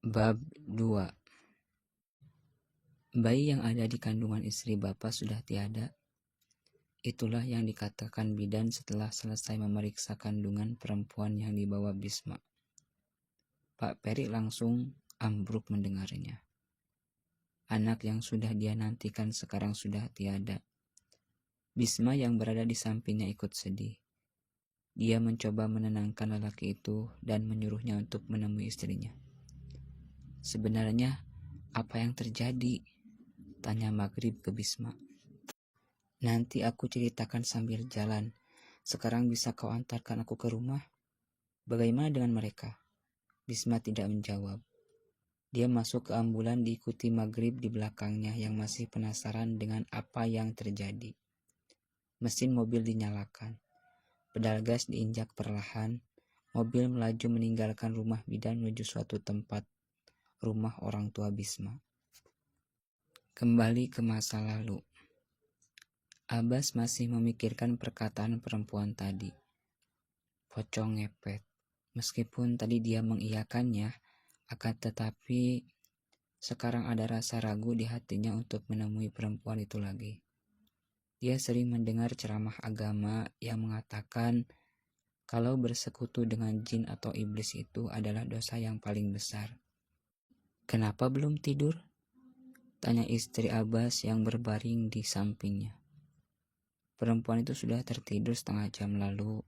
Bab 2. Bayi yang ada di kandungan istri Bapak sudah tiada. Itulah yang dikatakan bidan setelah selesai memeriksa kandungan perempuan yang dibawa Bisma. Pak Peri langsung ambruk mendengarnya. Anak yang sudah dia nantikan sekarang sudah tiada. Bisma yang berada di sampingnya ikut sedih. Dia mencoba menenangkan lelaki itu dan menyuruhnya untuk menemui istrinya. Sebenarnya apa yang terjadi? Tanya Maghrib ke Bisma. Nanti aku ceritakan sambil jalan. Sekarang bisa kau antarkan aku ke rumah? Bagaimana dengan mereka? Bisma tidak menjawab. Dia masuk ke ambulan diikuti Maghrib di belakangnya yang masih penasaran dengan apa yang terjadi. Mesin mobil dinyalakan. Pedal gas diinjak perlahan. Mobil melaju meninggalkan rumah bidan menuju suatu tempat, rumah orang tua Bisma. Kembali ke masa lalu. Abbas masih memikirkan perkataan perempuan tadi. Pocong ngepet. Meskipun tadi dia mengiyakannya, akan tetapi sekarang ada rasa ragu di hatinya untuk menemui perempuan itu lagi. Dia sering mendengar ceramah agama yang mengatakan kalau bersekutu dengan jin atau iblis itu adalah dosa yang paling besar. Kenapa belum tidur? Tanya istri Abbas yang berbaring di sampingnya. Perempuan itu sudah tertidur setengah jam lalu.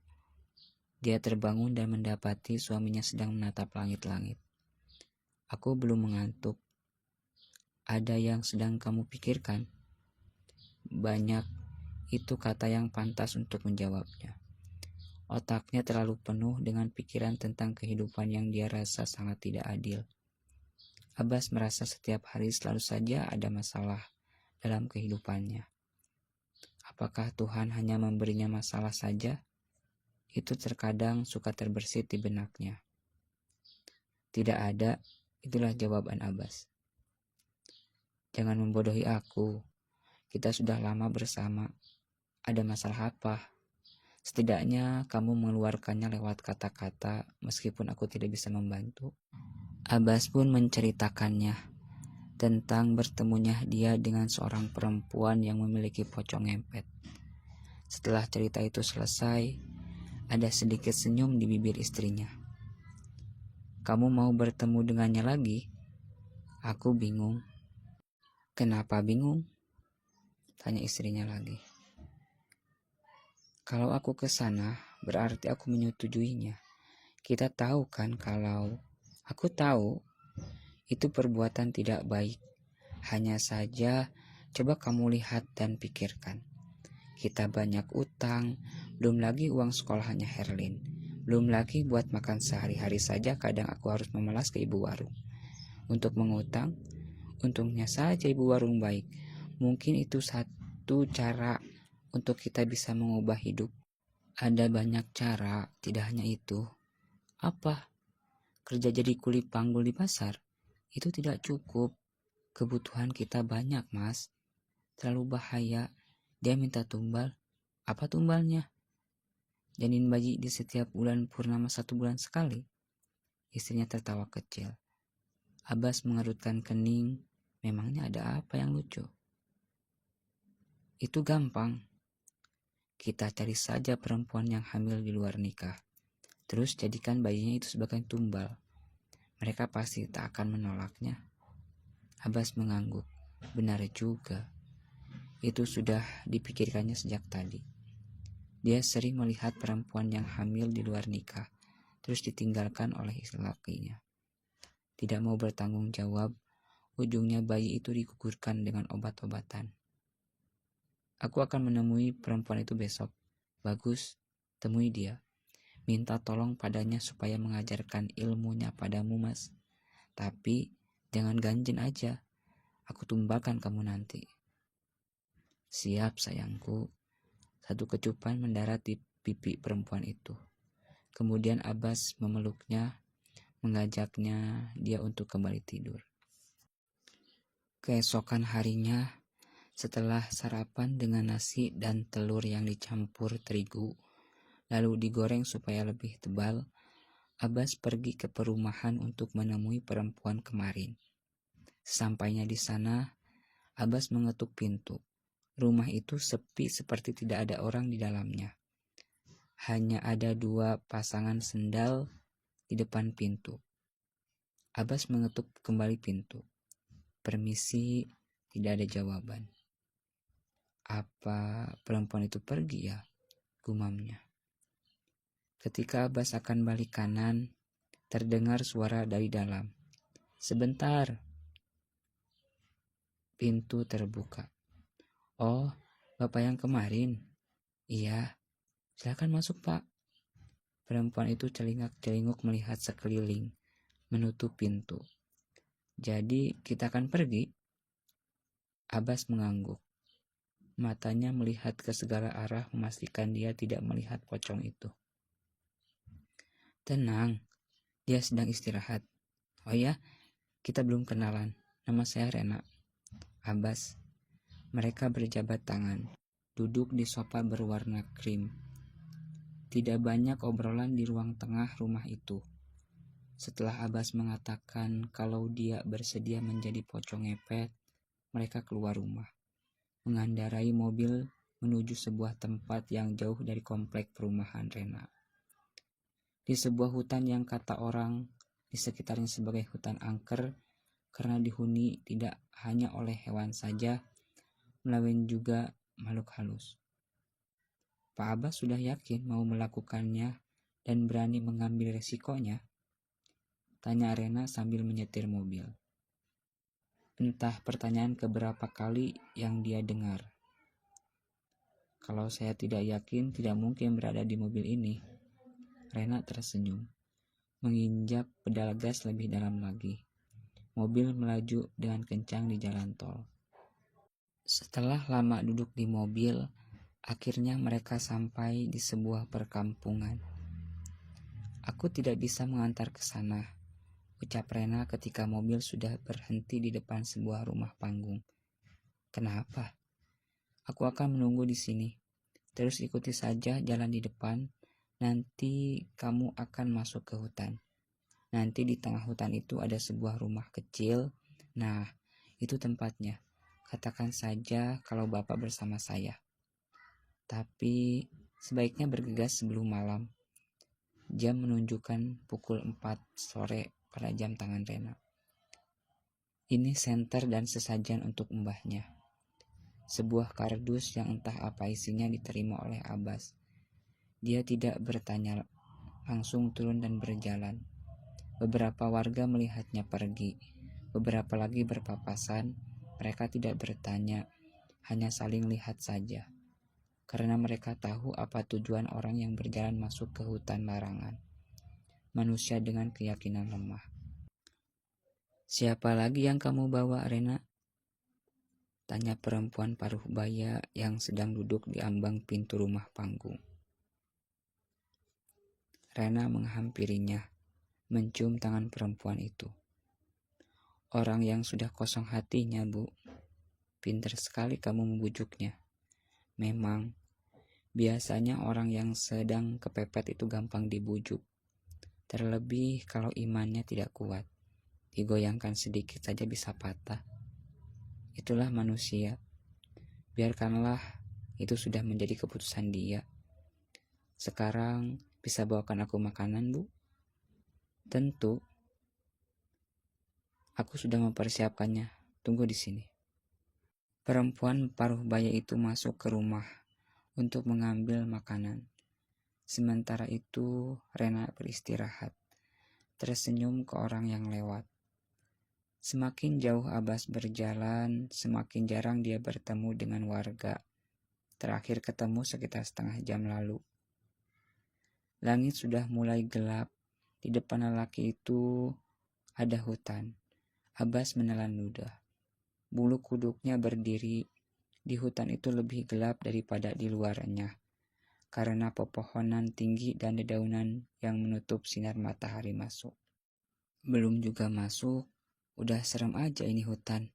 Dia terbangun dan mendapati suaminya sedang menatap langit-langit. Aku belum mengantuk. Ada yang sedang kamu pikirkan? Banyak, itu kata yang pantas untuk menjawabnya. Otaknya terlalu penuh dengan pikiran tentang kehidupan yang dia rasa sangat tidak adil. Abbas merasa setiap hari selalu saja ada masalah dalam kehidupannya. Apakah Tuhan hanya memberinya masalah saja? Itu terkadang suka terbersit di benaknya. Tidak ada, itulah jawaban Abbas. Jangan membodohi aku. Kita sudah lama bersama. Ada masalah apa? Setidaknya kamu mengeluarkannya lewat kata-kata meskipun aku tidak bisa membantu. Abbas pun menceritakannya tentang bertemunya dia dengan seorang perempuan yang memiliki pocong ngepet. Setelah cerita itu selesai, ada sedikit senyum di bibir istrinya. Kamu mau bertemu dengannya lagi? Aku bingung. Kenapa bingung? Tanya istrinya lagi. Kalau aku ke sana, berarti aku menyetujuinya. Kita tahu kan kalau aku tahu itu perbuatan tidak baik. Hanya saja coba kamu lihat dan pikirkan. Kita banyak utang, belum lagi uang sekolahnya Herlin. Belum lagi buat makan sehari-hari saja kadang aku harus memelas ke ibu warung. Untuk mengutang, untungnya saja ibu warung baik. Mungkin itu satu cara untuk kita bisa mengubah hidup. Ada banyak cara, tidak hanya itu. Apa? Kerja jadi kuli panggul di pasar? Itu tidak cukup. Kebutuhan kita banyak, Mas. Terlalu bahaya. Dia minta tumbal. Apa tumbalnya? Janin bayi di setiap bulan purnama 1 bulan sekali. Istrinya tertawa kecil. Abbas mengerutkan kening. Memangnya ada apa yang lucu? Itu gampang. Kita cari saja perempuan yang hamil di luar nikah. Terus jadikan bayinya itu sebagai tumbal. Mereka pasti tak akan menolaknya. Abbas mengangguk. Benar juga. Itu sudah dipikirkannya sejak tadi. Dia sering melihat perempuan yang hamil di luar nikah, terus ditinggalkan oleh istri lakinya. Tidak mau bertanggung jawab, ujungnya bayi itu digugurkan dengan obat-obatan. Aku akan menemui perempuan itu besok. Bagus, temui dia. Minta tolong padanya supaya mengajarkan ilmunya padamu, Mas. Tapi jangan ganjen aja. Aku tumbalkan kamu nanti. Siap, sayangku. Satu kecupan mendarat di pipi perempuan itu. Kemudian Abbas memeluknya, mengajaknya dia untuk kembali tidur. Keesokan harinya, setelah sarapan dengan nasi dan telur yang dicampur terigu, lalu digoreng supaya lebih tebal, Abbas pergi ke perumahan untuk menemui perempuan kemarin. Sampainya di sana, Abbas mengetuk pintu. Rumah itu sepi seperti tidak ada orang di dalamnya. Hanya ada 2 pasangan sendal di depan pintu. Abbas mengetuk kembali pintu. Permisi, tidak ada jawaban. Apa perempuan itu pergi ya? Gumamnya. Ketika Abbas akan balik kanan, terdengar suara dari dalam. Sebentar. Pintu terbuka. Oh, Bapak yang kemarin? Iya, silakan masuk Pak. Perempuan itu celingak-celinguk melihat sekeliling, menutup pintu. Jadi kita akan pergi? Abbas mengangguk. Matanya melihat ke segala arah memastikan dia tidak melihat pocong itu. Tenang, dia sedang istirahat. Oh ya, kita belum kenalan. Nama saya Rena. Abbas. Mereka berjabat tangan, duduk di sofa berwarna krim. Tidak banyak obrolan di ruang tengah rumah itu. Setelah Abbas mengatakan kalau dia bersedia menjadi pocong ngepet, mereka keluar rumah, mengendarai mobil menuju sebuah tempat yang jauh dari komplek perumahan Rena. Di sebuah hutan yang kata orang di sekitarnya sebagai hutan angker karena dihuni tidak hanya oleh hewan saja, melainkan juga makhluk halus. Pak Abbas sudah yakin mau melakukannya dan berani mengambil resikonya? Tanya Rena sambil menyetir mobil. Entah pertanyaan keberapa kali yang dia dengar. Kalau saya tidak yakin, tidak mungkin berada di mobil ini. Rena tersenyum, menginjak pedal gas lebih dalam lagi. Mobil melaju dengan kencang di jalan tol. Setelah lama duduk di mobil, akhirnya mereka sampai di sebuah perkampungan. Aku tidak bisa mengantar ke sana, ucap Rena ketika mobil sudah berhenti di depan sebuah rumah panggung. Kenapa? Aku akan menunggu di sini. Terus ikuti saja jalan di depan. Nanti kamu akan masuk ke hutan. Nanti di tengah hutan itu ada sebuah rumah kecil. Nah, itu tempatnya. Katakan saja kalau Bapak bersama saya. Tapi sebaiknya bergegas sebelum malam. Jam menunjukkan pukul 4 sore pada jam tangan Rena. Ini senter dan sesajen untuk mbahnya. Sebuah kardus yang entah apa isinya diterima oleh Abbas. Dia tidak bertanya, langsung turun dan berjalan. Beberapa warga melihatnya pergi, beberapa lagi berpapasan. Mereka tidak bertanya, hanya saling lihat saja. Karena mereka tahu apa tujuan orang yang berjalan masuk ke hutan larangan. Manusia dengan keyakinan lemah. Siapa lagi yang kamu bawa, Rena? Tanya perempuan paruh baya yang sedang duduk di ambang pintu rumah panggung. Rena menghampirinya, mencium tangan perempuan itu. Orang yang sudah kosong hatinya, Bu. Pintar sekali kamu membujuknya. Memang, biasanya orang yang sedang kepepet itu gampang dibujuk. Terlebih kalau imannya tidak kuat. Digoyangkan sedikit saja bisa patah. Itulah manusia. Biarkanlah itu sudah menjadi keputusan dia. Sekarang bisa bawakan aku makanan, Bu? Tentu. Aku sudah mempersiapkannya. Tunggu di sini. Perempuan paruh baya itu masuk ke rumah untuk mengambil makanan. Sementara itu, Rena beristirahat, tersenyum ke orang yang lewat. Semakin jauh Abbas berjalan, semakin jarang dia bertemu dengan warga. Terakhir ketemu sekitar setengah jam lalu. Langit sudah mulai gelap. Di depan lelaki itu ada hutan. Abbas menelan ludah. Bulu kuduknya berdiri. Di hutan itu lebih gelap daripada di luarnya, karena pepohonan tinggi dan dedaunan yang menutup sinar matahari masuk. Belum juga masuk, udah serem aja ini hutan.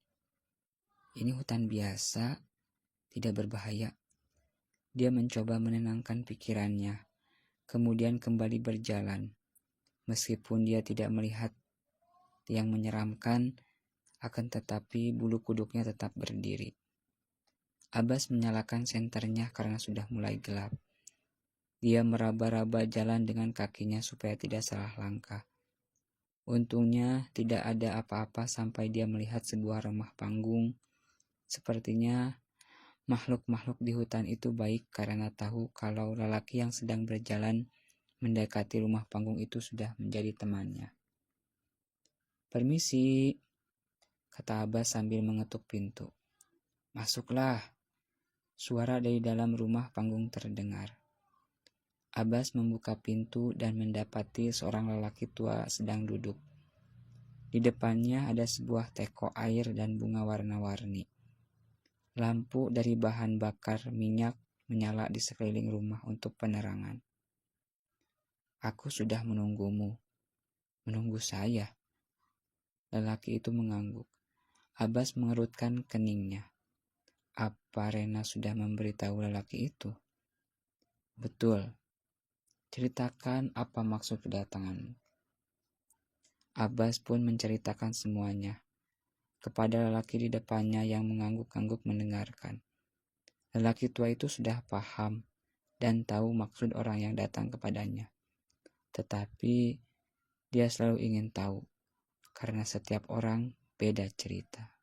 Ini hutan biasa, tidak berbahaya. Dia mencoba menenangkan pikirannya, kemudian kembali berjalan. Meskipun dia tidak melihat yang menyeramkan, akan tetapi bulu kuduknya tetap berdiri. Abbas menyalakan senternya karena sudah mulai gelap. Dia meraba-raba jalan dengan kakinya supaya tidak salah langkah. Untungnya tidak ada apa-apa sampai dia melihat sebuah rumah panggung. Sepertinya makhluk-makhluk di hutan itu baik karena tahu kalau lelaki yang sedang berjalan mendekati rumah panggung itu sudah menjadi temannya. "Permisi," kata Abbas sambil mengetuk pintu. "Masuklah." Suara dari dalam rumah panggung terdengar. Abbas membuka pintu dan mendapati seorang lelaki tua sedang duduk. Di depannya ada sebuah teko air dan bunga warna-warni. Lampu dari bahan bakar minyak menyala di sekeliling rumah untuk penerangan. "Aku sudah menunggumu." "Menunggu saya?" Lelaki itu mengangguk. Abbas mengerutkan keningnya. Apa Rena sudah memberitahu lelaki itu? "Betul. Ceritakan apa maksud kedatanganmu." Abbas pun menceritakan semuanya kepada lelaki di depannya yang mengangguk-angguk mendengarkan. Lelaki tua itu sudah paham dan tahu maksud orang yang datang kepadanya. Tetapi dia selalu ingin tahu, karena setiap orang beda cerita.